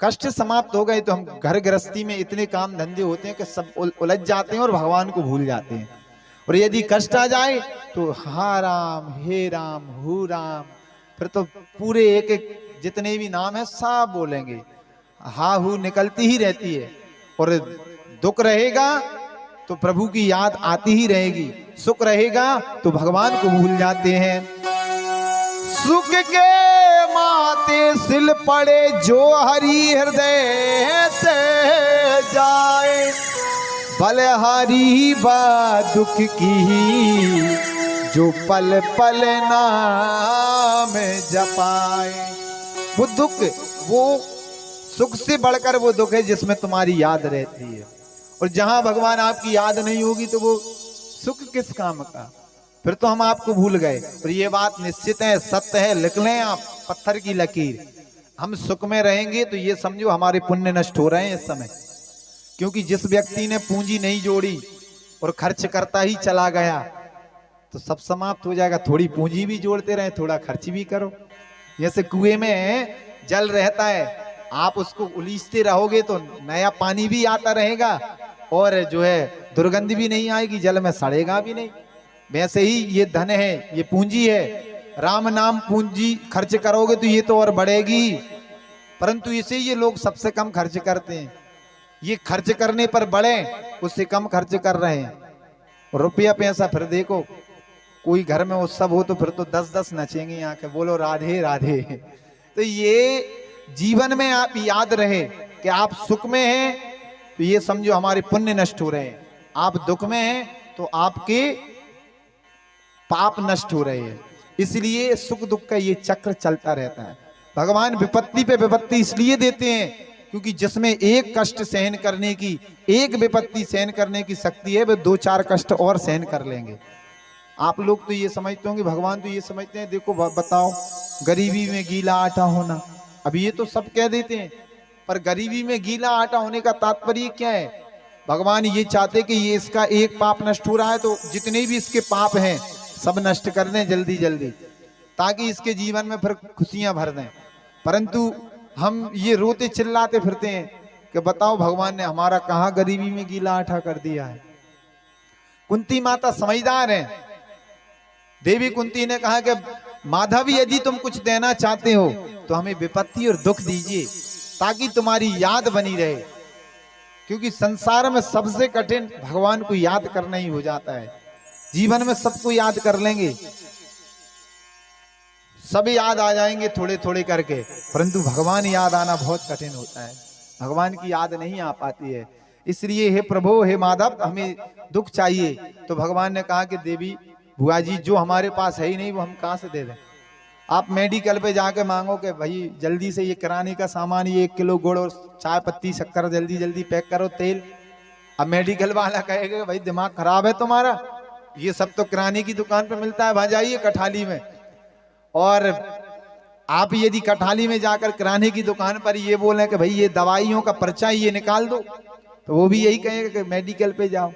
कष्ट समाप्त हो गए तो हम घर गृहस्थी में इतने काम धंधे होते हैं कि सब उलझ जाते हैं और भगवान को भूल जाते हैं। और यदि कष्ट आ जाए तो हा राम, हे राम, हु राम, फिर तो पूरे एक एक जितने भी नाम है सब बोलेंगे, हा हु निकलती ही रहती है। और दुख रहेगा तो प्रभु की याद आती ही रहेगी, सुख रहेगा तो भगवान को भूल जाते हैं। सुख के माते सिल पड़े जो हरि हृदय से जाए, बलहारी बा दुख की जो पल पल नाम जपाए। वो दुख, वो सुख से बढ़कर वो दुख है जिसमें तुम्हारी याद रहती है। और जहां भगवान आपकी याद नहीं होगी तो वो सुख किस काम का, फिर तो हम आपको भूल गए। और ये बात निश्चित है, सत्य है, लिख लें आप पत्थर की लकीर। हम सुख में रहेंगे तो ये समझो हमारे पुण्य नष्ट हो रहे हैं इस समय। क्योंकि जिस व्यक्ति ने पूंजी नहीं जोड़ी और खर्च करता ही चला गया तो सब समाप्त हो जाएगा। थोड़ी पूंजी भी जोड़ते रहे, थोड़ा खर्च भी करो। जैसे कुएं में जल रहता है, आप उसको उलीचते रहोगे तो नया पानी भी आता रहेगा और जो है दुर्गंध भी नहीं आएगी, जल में सड़ेगा भी नहीं। वैसे ही ये धन है, ये पूंजी है, राम नाम पूंजी खर्च करोगे तो ये तो और बढ़ेगी। परंतु इसे ये लोग सबसे कम खर्च करते हैं। ये खर्च करने पर बढ़े, उससे कम खर्च कर रहे हैं। रुपया पैसा फिर देखो, कोई घर में उत्सव हो तो फिर तो 10-10 नचेंगे यहाँ के, बोलो राधे राधे। तो ये जीवन में आप याद रहे कि आप सुख में हैं तो ये समझो हमारे पुण्य नष्ट हो रहे हैं, आप दुख में हैं तो आपके पाप नष्ट हो रहे हैं। इसलिए सुख दुख का ये चक्र चलता रहता है। भगवान विपत्ति पे विपत्ति इसलिए देते हैं क्योंकि जिसमें एक कष्ट सहन करने की, एक विपत्ति सहन करने की शक्ति है, वे 2-4 कष्ट और सहन कर लेंगे। आप लोग तो ये समझते होंगे, भगवान तो ये समझते हैं, देखो बताओ गरीबी में गीला आटा होना, अब ये तो सब कह देते हैं, पर गरीबी में गीला आटा होने का तात्पर्य क्या है? भगवान ये चाहते कि ये इसका एक पाप नष्ट हो रहा है तो जितने भी इसके पाप हैं सब नष्ट कर दें जल्दी जल्दी, ताकि इसके जीवन में फिर खुशियां भर दें। परंतु हम ये रोते चिल्लाते फिरते हैं कि बताओ भगवान ने हमारा कहाँ गरीबी में गीला आटा कर दिया है। कुंती माता समझदार है। देवी कुंती ने कहा कि माधव यदि तुम कुछ देना चाहते हो तो हमें विपत्ति और दुख दीजिए ताकि तुम्हारी याद बनी रहे। क्योंकि संसार में सबसे कठिन भगवान को याद करना ही हो जाता है। जीवन में सबको याद कर लेंगे, सब याद आ जाएंगे थोड़े थोड़े करके, परंतु भगवान याद आना बहुत कठिन होता है। भगवान की याद नहीं आ पाती है। इसलिए हे प्रभु, हे माधव, हमें दुख चाहिए। तो भगवान ने कहा कि देवी बुआ जी, जो हमारे पास है ही नहीं वो हम कहाँ से दे दें। आप मेडिकल पे जाके मांगो कि भाई जल्दी से ये किराने का सामान, ये 1 किलो गुड़ और चाय पत्ती शक्कर जल्दी जल्दी पैक करो, तेल। अब मेडिकल वाला कहेगा भाई दिमाग खराब है तुम्हारा, ये सब तो किराने की दुकान पे मिलता है, वहां जाइए कठाली में। और आप यदि कठाली में जाकर किराने की दुकान पर ये बोले कि भाई ये दवाइयों का पर्चा ये निकाल दो, तो वो भी यही कहेगा कि मेडिकल पे जाओ।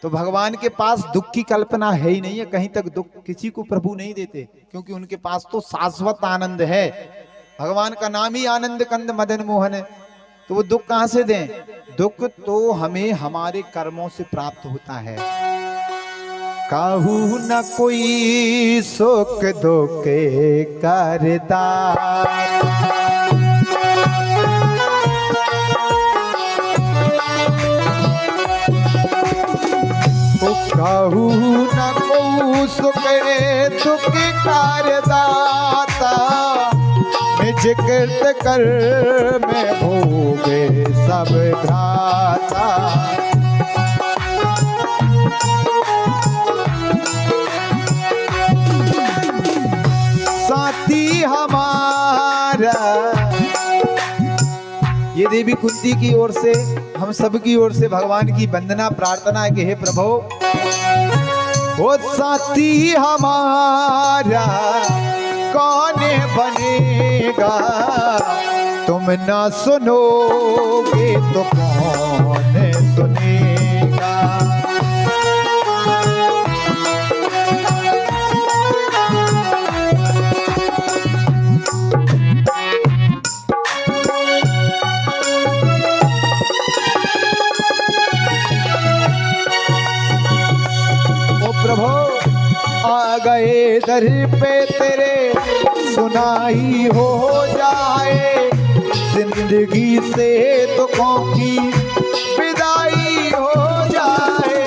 तो भगवान के पास दुख की कल्पना है ही नहीं है, कहीं तक दुख किसी को प्रभु नहीं देते, क्योंकि उनके पास तो शाश्वत आनंद है। भगवान का नाम ही आनंद कंद मदन मोहन है। तो वो दुख कहां से दें? दुख तो हमें हमारे कर्मों से प्राप्त होता है। काहू न कोई सुख दुख करदा, काहू न को सुख दुख करदाता, निज कृत कर में भोगे सब घाता। साथी हमारा, ये देवी कुंती की ओर से, हम सब की ओर से भगवान की वंदना प्रार्थना है कि हे प्रभु, वो साथी हमारा कौन बनेगा, तुम ना सुनोगे तो कौन सुनेगा। दर पे तेरे सुनाई हो जाए, जिंदगी से दुखों की विदाई हो जाए।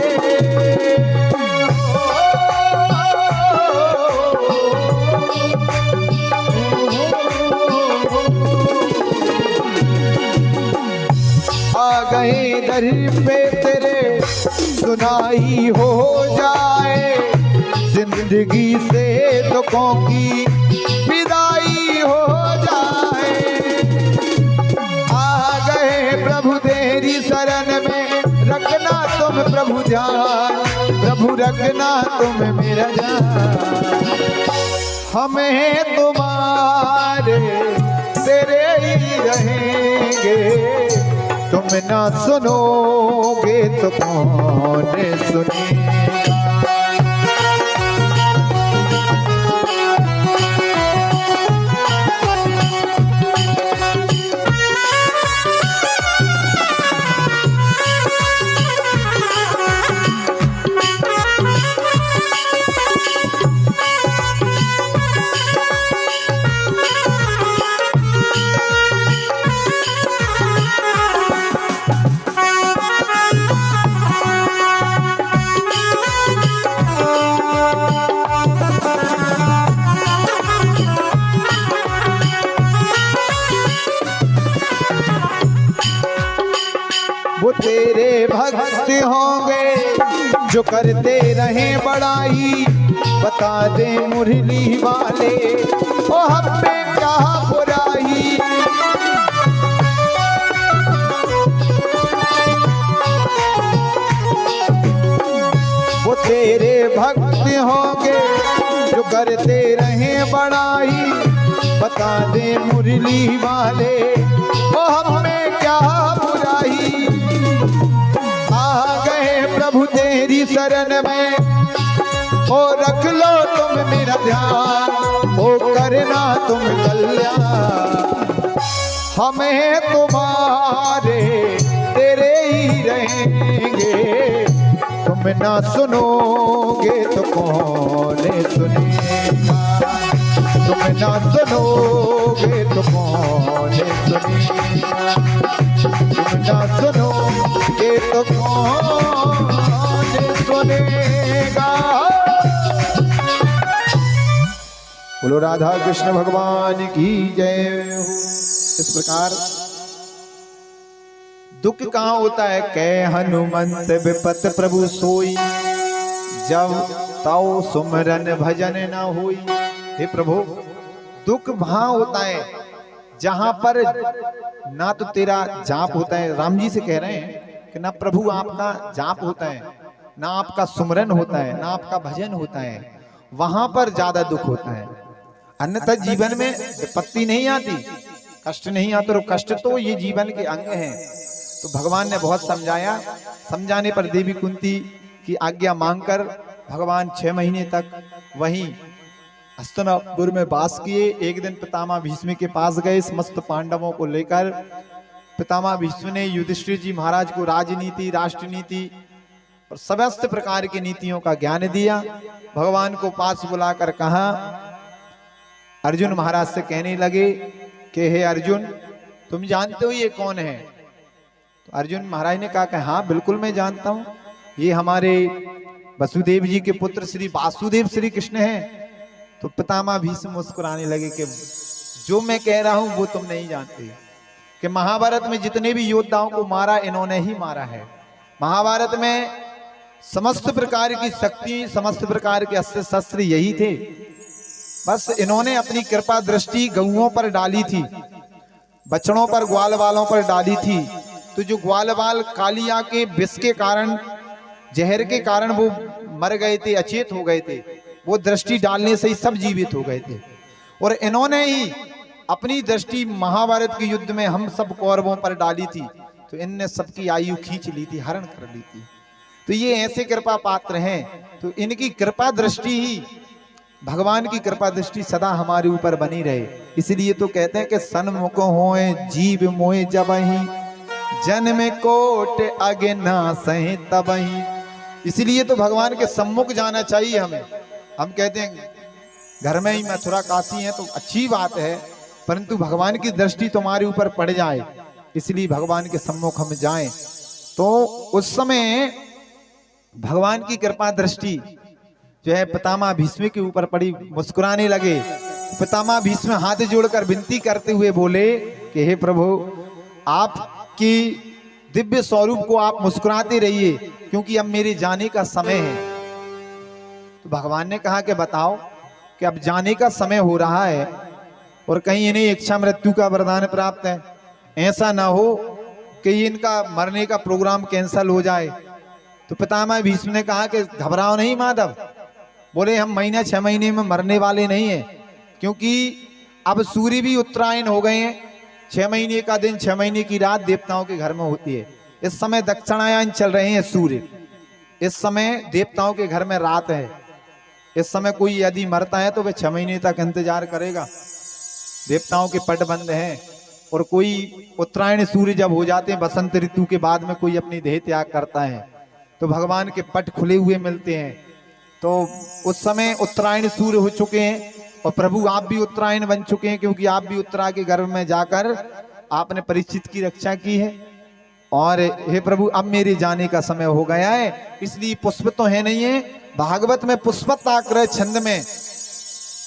आ गए दर पे तेरे सुनाई हो जाए, जिंदगी से दुखों की विदाई हो जाए। आ गए प्रभु तेरी शरण में, रखना तुम प्रभु ध्यान, प्रभु रखना तुम मेरा ध्यान। हमें तुम्हारे तेरे ही रहेंगे, तुम ना सुनोगे तो कौन सुनेगा। वो तेरे भक्त होंगे जो करते रहे बड़ाई, बता दे मुरली वाले ओ हम पे क्या बुराई। वो तेरे भक्त होंगे जो करते रहे बड़ाई, बता दे मुरली वाले ओ हम में क्या बुराई। आ गए प्रभु तेरी शरण में, ओ रख लो तुम मेरा ध्यान, ओ करना तुम कल्याण। हमें तुम्हारे तेरे ही रहेंगे, तुम ना सुनोगे तो कौन सुनेगा। तुम ना सुनोगे तो कौन सुनेगा, तुम ना सुनोगे तो कौन सुनेगा। बोलो राधा कृष्ण भगवान की जय हो। इस प्रकार दुख कहाँ होता है, कह हनुमंत विपत प्रभु सोई, जब ताऊ सुमरन भजन न होई। हे प्रभु, दुख वहां होता है जहां पर ना तो तेरा जाप होता है। राम जी से कह रहे हैं कि ना प्रभु आपका जाप होता है, ना आपका सुमरन होता है, ना आपका भजन होता है, वहां पर ज्यादा दुख होता है। अन्यथा जीवन में विपत्ति नहीं आती, कष्ट नहीं आता। और कष्ट तो ये जीवन के अंग हैं। तो भगवान ने बहुत समझाया, समझाने पर देवी कुंती की आज्ञा मांगकर भगवान 6 महीने तक वहीं हस्तिनापुर में वास किए। एक दिन पितामह भीष्म के पास गए समस्त पांडवों को लेकर। पितामह भीष्म ने युधिष्ठिर जी महाराज को राजनीति, राष्ट्रनीति और समस्त प्रकार की नीतियों का ज्ञान दिया। भगवान को पास बुलाकर कहा, अर्जुन महाराज से कहने लगे कि हे अर्जुन, तुम जानते हो ये कौन है? तो अर्जुन महाराज ने कहा कि हाँ बिल्कुल मैं जानता हूं, ये हमारे वसुदेव जी के पुत्र श्री वासुदेव श्री कृष्ण हैं। तो पितामह भीष्म मुस्कुराने लगे कि जो मैं कह रहा हूं वो तुम नहीं जानते, कि महाभारत में जितने भी योद्धाओं को मारा इन्होंने ही मारा है। महाभारत में समस्त प्रकार की शक्ति, समस्त प्रकार के अस्त्र शस्त्र यही थे। बस इन्होंने अपनी कृपा दृष्टि गऊओं पर डाली थी, बछड़ों पर, ग्वाल वालों पर डाली थी। तो जो ग्वाल वाल कालिया के विष के कारण, जहर के कारण वो मर गए थे, अचेत हो गए थे, वो दृष्टि डालने से ही सब जीवित हो गए थे। और इन्होंने ही अपनी दृष्टि महाभारत के युद्ध में हम सब कौरवों पर डाली थी, तो इनने सबकी आयु खींच ली थी, हरण कर ली थी। तो ये ऐसे कृपा पात्र हैं। तो इनकी कृपा दृष्टि ही, भगवान की कृपा दृष्टि सदा हमारे ऊपर बनी रहे। इसलिए तो कहते हैं कि सन्मुख होए जीव मोए जबहि, जन्म कोट आगे ना सहे तबहि। इसलिए तो भगवान के सम्मुख जाना चाहिए हमें। हम कहते हैं घर में ही मथुरा काशी है तो अच्छी बात है, परंतु भगवान की दृष्टि तुम्हारे ऊपर पड़ जाए, इसलिए भगवान के सम्मुख हम जाएं। तो उस समय भगवान की कृपा दृष्टि जो है पितामह भीष्म के ऊपर पड़ी, मुस्कुराने लगे। पितामह भीष्म हाथ जोड़कर विनती करते हुए बोले कि हे प्रभु, आपकी दिव्य स्वरूप को आप मुस्कुराते रहिए, क्योंकि अब मेरे जाने का समय है। तो भगवान ने कहा कि बताओ कि अब जाने का समय हो रहा है और कहीं इन्हें इच्छा मृत्यु का वरदान प्राप्त है, ऐसा ना हो कि इनका मरने का प्रोग्राम कैंसल हो जाए। तो पितामह भीष्म ने कहा कि घबराओ नहीं माधव, बोले हम महीना 6 महीने में मरने वाले नहीं है, क्योंकि अब सूर्य भी उत्तरायण हो गए हैं। 6 महीने का दिन 6 महीने की रात देवताओं के घर में होती है। इस समय दक्षिणायन चल रहे हैं सूर्य, इस समय देवताओं के घर में रात है। इस समय कोई यदि मरता है तो वह 6 महीने तक इंतजार करेगा, देवताओं के पट बंद हैं। और कोई उत्तरायण सूर्य जब हो जाते हैं, बसंत ऋतु के बाद में कोई अपनी देह त्याग करता है, तो भगवान के पट खुले हुए मिलते हैं। तो उस समय उत्तरायण सूर्य हो चुके हैं और प्रभु आप भी उत्तरायण बन चुके हैं, क्योंकि आप भी उत्तरा के गर्भ में जाकर आपने परीक्षित की रक्षा की है। और हे प्रभु, अब मेरे जाने का समय हो गया है, इसलिए पुष्प तो है नहीं है। भागवत में पुष्पताग्रह छंद में,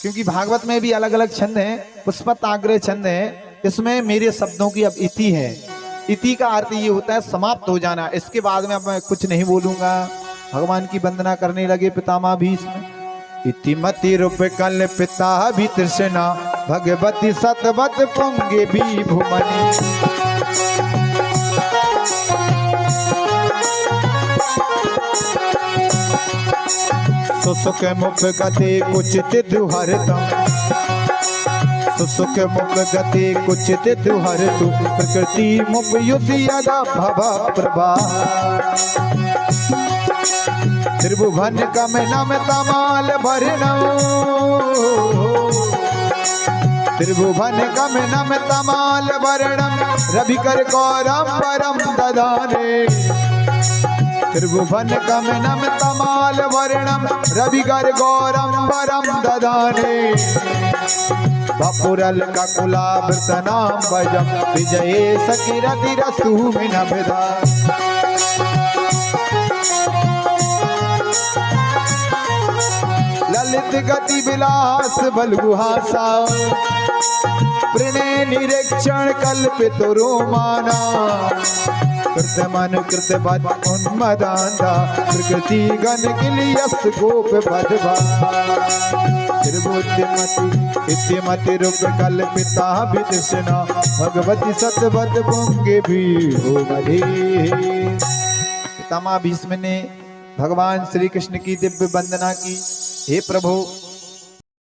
क्योंकि भागवत में भी अलग अलग छंद हैं, पुष्पताग्रह छंद है, इसमें मेरे शब्दों की अब इति है। इति का अर्थ ये होता है समाप्त हो जाना, इसके बाद में अब मैं कुछ नहीं बोलूंगा। भगवान की वंदना करने लगे पितामह भीष्म। इतिमति रूप कल पिता भी तृष्णा, भगवती सतवत पुंगे भी भुमनी। सुसुख मुख गति कुचित दुहरतम, सुसुख मुख गति कुचित दुहरतु, प्रकृति मुख युद्ध यदा भव प्रभा। त्रिभुवन कम नम तमाल भरणम, त्रिभुवन कम नम तमाल भरणम, रविकर गौरम परम ददाने। त्रिभुवन कम नम तमाल भरणम, रविकर गौरम परम ददाने। बपुरल ककुलाभृतनाम भजम, विजये सकीरति रसु मिन विदा। ललित गति विलास बल गुहासा, प्रणय निरीक्षण कल्पित रोमाना। कृत मन कृत बद उन्मदांधा, प्रकृति गण गिलियस गोप बधवा। इतिमति रूप कल्पिता वितृष्णा, भगवती सतवत पुंगे भी भुमनी। पितामह भीष्म ने भगवान श्री कृष्ण की दिव्य वंदना की। हे प्रभु,